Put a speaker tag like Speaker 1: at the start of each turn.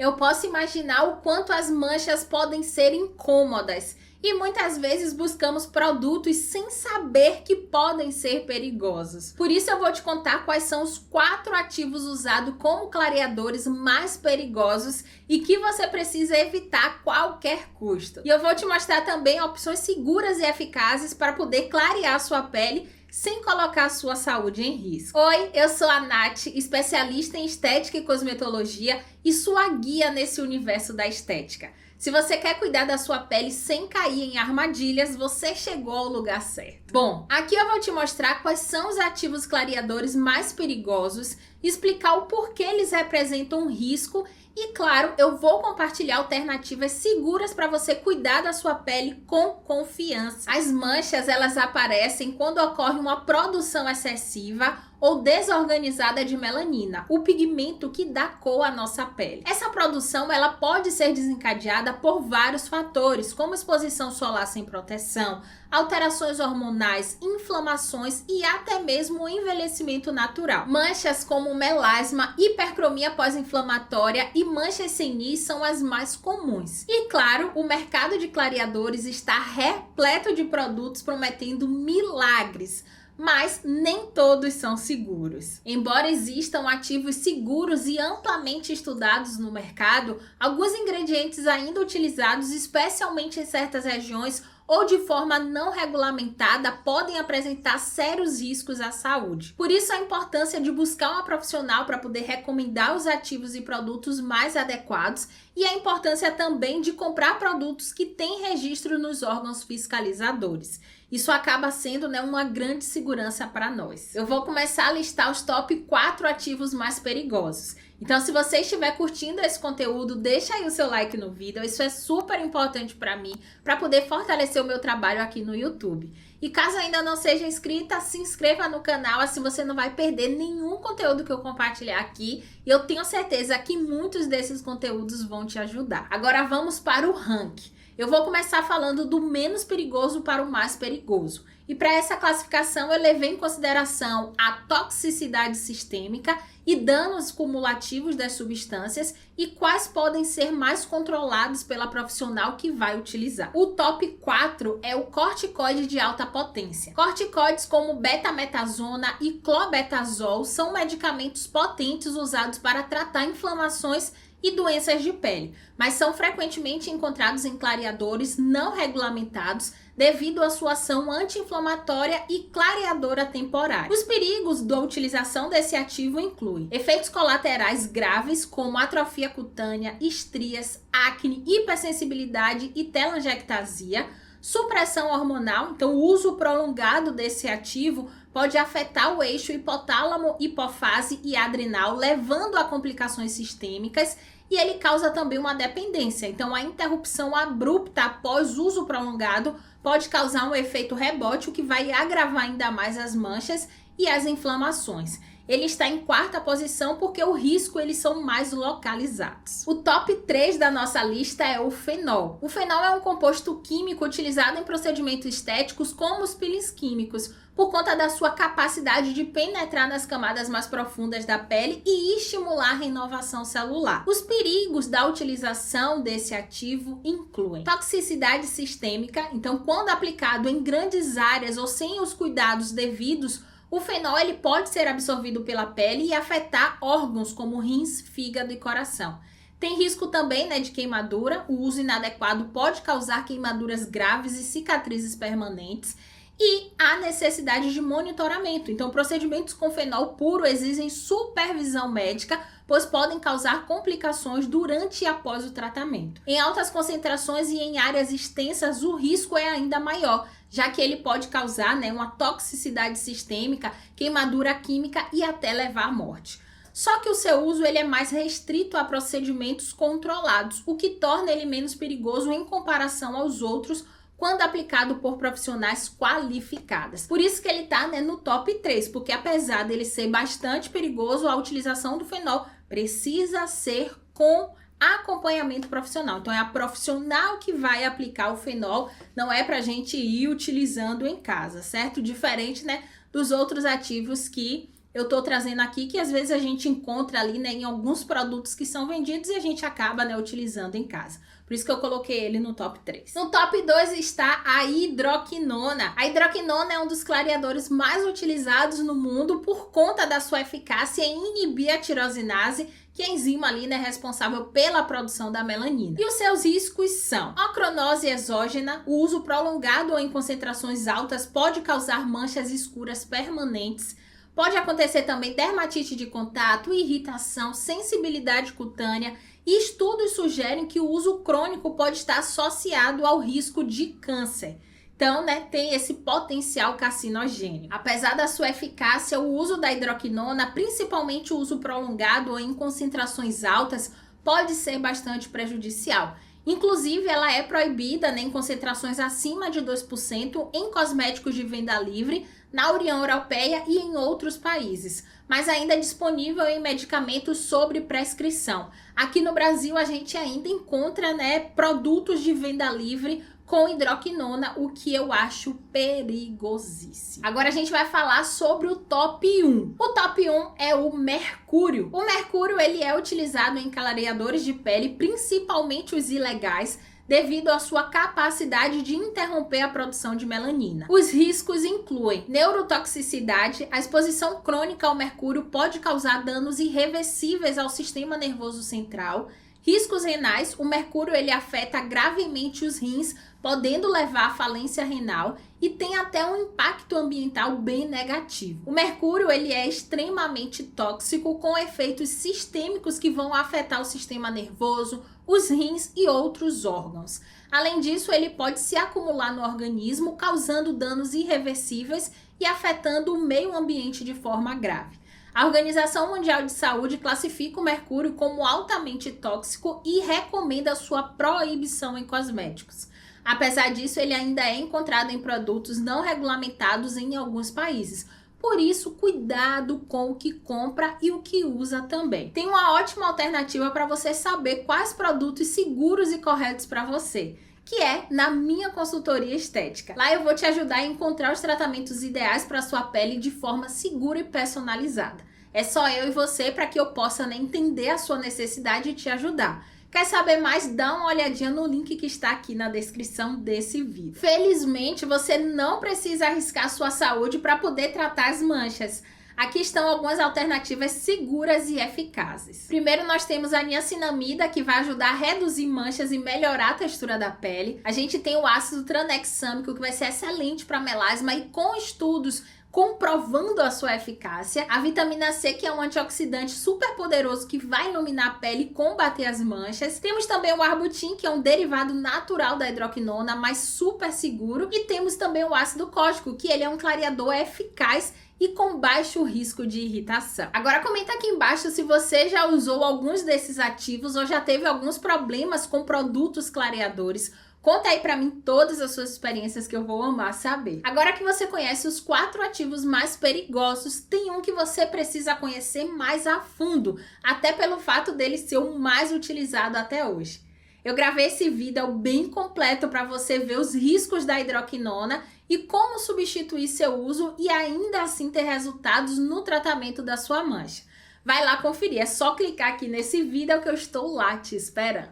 Speaker 1: Eu posso imaginar o quanto as manchas podem ser incômodas e muitas vezes buscamos produtos sem saber que podem ser perigosos. Por isso eu vou te contar quais são os 4 ativos usados como clareadores mais perigosos e que você precisa evitar a qualquer custo. E eu vou te mostrar também opções seguras e eficazes para poder clarear sua pele sem colocar a sua saúde em risco. Oi, eu sou a Nath, especialista em estética e cosmetologia e sua guia nesse universo da estética. Se você quer cuidar da sua pele sem cair em armadilhas, você chegou ao lugar certo. Bom, aqui eu vou te mostrar quais são os ativos clareadores mais perigosos, explicar o porquê eles representam um risco e, claro, eu vou compartilhar alternativas seguras para você cuidar da sua pele com confiança. As manchas, elas aparecem quando ocorre uma produção excessiva ou desorganizada de melanina, o pigmento que dá cor à nossa pele. Essa produção, ela pode ser desencadeada por vários fatores, como exposição solar sem proteção, alterações hormonais, inflamações e até mesmo o envelhecimento natural. Manchas como melasma, hipercromia pós-inflamatória e manchas senis são as mais comuns. E claro, o mercado de clareadores está repleto de produtos prometendo milagres, mas nem todos são seguros. Embora existam ativos seguros e amplamente estudados no mercado, alguns ingredientes ainda utilizados, especialmente em certas regiões ou de forma não regulamentada, podem apresentar sérios riscos à saúde. Por isso, a importância de buscar uma profissional para poder recomendar os ativos e produtos mais adequados e a importância também de comprar produtos que têm registro nos órgãos fiscalizadores. Isso acaba sendo, uma grande segurança para nós. Eu vou começar a listar os top 4 ativos mais perigosos. Então, se você estiver curtindo esse conteúdo, deixa aí o seu like no vídeo. Isso é super importante para mim, para poder fortalecer o meu trabalho aqui no YouTube. E caso ainda não seja inscrita, se inscreva no canal, assim você não vai perder nenhum conteúdo que eu compartilhar aqui. E eu tenho certeza que muitos desses conteúdos vão te ajudar. Agora vamos para o ranking. Eu vou começar falando do menos perigoso para o mais perigoso. E para essa classificação eu levei em consideração a toxicidade sistêmica e danos cumulativos das substâncias e quais podem ser mais controlados pela profissional que vai utilizar. O top 4 é o corticoide de alta potência. Corticoides como betametasona e clobetazol são medicamentos potentes usados para tratar inflamações e doenças de pele, mas são frequentemente encontrados em clareadores não regulamentados devido à sua ação anti-inflamatória e clareadora temporária. Os perigos da utilização desse ativo incluem efeitos colaterais graves como atrofia cutânea, estrias, acne, hipersensibilidade e telangiectasia, supressão hormonal. Então o uso prolongado desse ativo pode afetar o eixo hipotálamo, hipófise e adrenal, levando a complicações sistêmicas, e ele causa também uma dependência. Então a interrupção abrupta após uso prolongado pode causar um efeito rebote, o que vai agravar ainda mais as manchas e as inflamações. Ele está em 4ª posição porque o risco eles são mais localizados. O top 3 da nossa lista é o fenol. O fenol é um composto químico utilizado em procedimentos estéticos como os peelings químicos, por conta da sua capacidade de penetrar nas camadas mais profundas da pele e estimular a renovação celular. Os perigos da utilização desse ativo incluem toxicidade sistêmica. Então, quando aplicado em grandes áreas ou sem os cuidados devidos, o fenol ele pode ser absorvido pela pele e afetar órgãos como rins, fígado e coração. Tem risco também, de queimadura. O uso inadequado pode causar queimaduras graves e cicatrizes permanentes. E há necessidade de monitoramento. Então, procedimentos com fenol puro exigem supervisão médica, pois podem causar complicações durante e após o tratamento. Em altas concentrações e em áreas extensas, o risco é ainda maior, já que ele pode causar uma toxicidade sistêmica, queimadura química e até levar à morte. Só que o seu uso ele é mais restrito a procedimentos controlados, o que torna ele menos perigoso em comparação aos outros quando aplicado por profissionais qualificadas. Por isso que ele está no top 3, porque apesar dele ser bastante perigoso, a utilização do fenol precisa ser com acompanhamento profissional. Então é a profissional que vai aplicar o fenol, não é pra gente ir utilizando em casa, certo? Diferente, dos outros ativos que eu tô trazendo aqui que às vezes a gente encontra ali, né, em alguns produtos que são vendidos e a gente acaba, né, utilizando em casa. Por isso que eu coloquei ele no top 3. No top 2 está a hidroquinona. A hidroquinona é um dos clareadores mais utilizados no mundo por conta da sua eficácia em inibir a tirosinase, que é a enzima ali, né, responsável pela produção da melanina. E os seus riscos são acronose exógena, o uso prolongado ou em concentrações altas pode causar manchas escuras permanentes. Pode acontecer também dermatite de contato, irritação, sensibilidade cutânea, e estudos sugerem que o uso crônico pode estar associado ao risco de câncer. Então, né, tem esse potencial carcinogênico. Apesar da sua eficácia, o uso da hidroquinona, principalmente o uso prolongado ou em concentrações altas, pode ser bastante prejudicial. Inclusive, ela é proibida, né, em concentrações acima de 2% em cosméticos de venda livre, na União Europeia e em outros países, mas ainda é disponível em medicamentos sob prescrição. Aqui no Brasil, a gente ainda encontra, né, produtos de venda livre com hidroquinona, o que eu acho perigosíssimo. Agora a gente vai falar sobre o top 1. O top 1 é o mercúrio. O mercúrio, ele é utilizado em clareadores de pele, principalmente os ilegais, devido à sua capacidade de interromper a produção de melanina. Os riscos incluem neurotoxicidade. A exposição crônica ao mercúrio pode causar danos irreversíveis ao sistema nervoso central. Riscos renais. O mercúrio, ele afeta gravemente os rins, podendo levar à falência renal, e tem até um impacto ambiental bem negativo. O mercúrio, ele é extremamente tóxico, com efeitos sistêmicos que vão afetar o sistema nervoso, os rins e outros órgãos. Além disso, ele pode se acumular no organismo, causando danos irreversíveis e afetando o meio ambiente de forma grave. A Organização Mundial de Saúde classifica o mercúrio como altamente tóxico e recomenda sua proibição em cosméticos. Apesar disso, ele ainda é encontrado em produtos não regulamentados em alguns países. Por isso, cuidado com o que compra e o que usa também. Tem uma ótima alternativa para você saber quais produtos seguros e corretos para você, que é na minha consultoria estética. Lá eu vou te ajudar a encontrar os tratamentos ideais para sua pele de forma segura e personalizada. É só eu e você para que eu possa, né, entender a sua necessidade e te ajudar. Quer saber mais? Dá uma olhadinha no link que está aqui na descrição desse vídeo. Felizmente, você não precisa arriscar sua saúde para poder tratar as manchas. Aqui estão algumas alternativas seguras e eficazes. Primeiro, nós temos a niacinamida, que vai ajudar a reduzir manchas e melhorar a textura da pele. A gente tem o ácido tranexâmico, que vai ser excelente para melasma e com estudos comprovando a sua eficácia. A vitamina C, que é um antioxidante super poderoso que vai iluminar a pele e combater as manchas. Temos também o arbutin, que é um derivado natural da hidroquinona, mas super seguro. E temos também o ácido cóstico, que ele é um clareador eficaz e com baixo risco de irritação. Agora comenta aqui embaixo se você já usou alguns desses ativos ou já teve alguns problemas com produtos clareadores. Conta aí pra mim todas as suas experiências, que eu vou amar saber. Agora que você conhece os 4 ativos mais perigosos, tem um que você precisa conhecer mais a fundo, até pelo fato dele ser o mais utilizado até hoje. Eu gravei esse vídeo bem completo para você ver os riscos da hidroquinona e como substituir seu uso e ainda assim ter resultados no tratamento da sua mancha. Vai lá conferir, é só clicar aqui nesse vídeo que eu estou lá te esperando.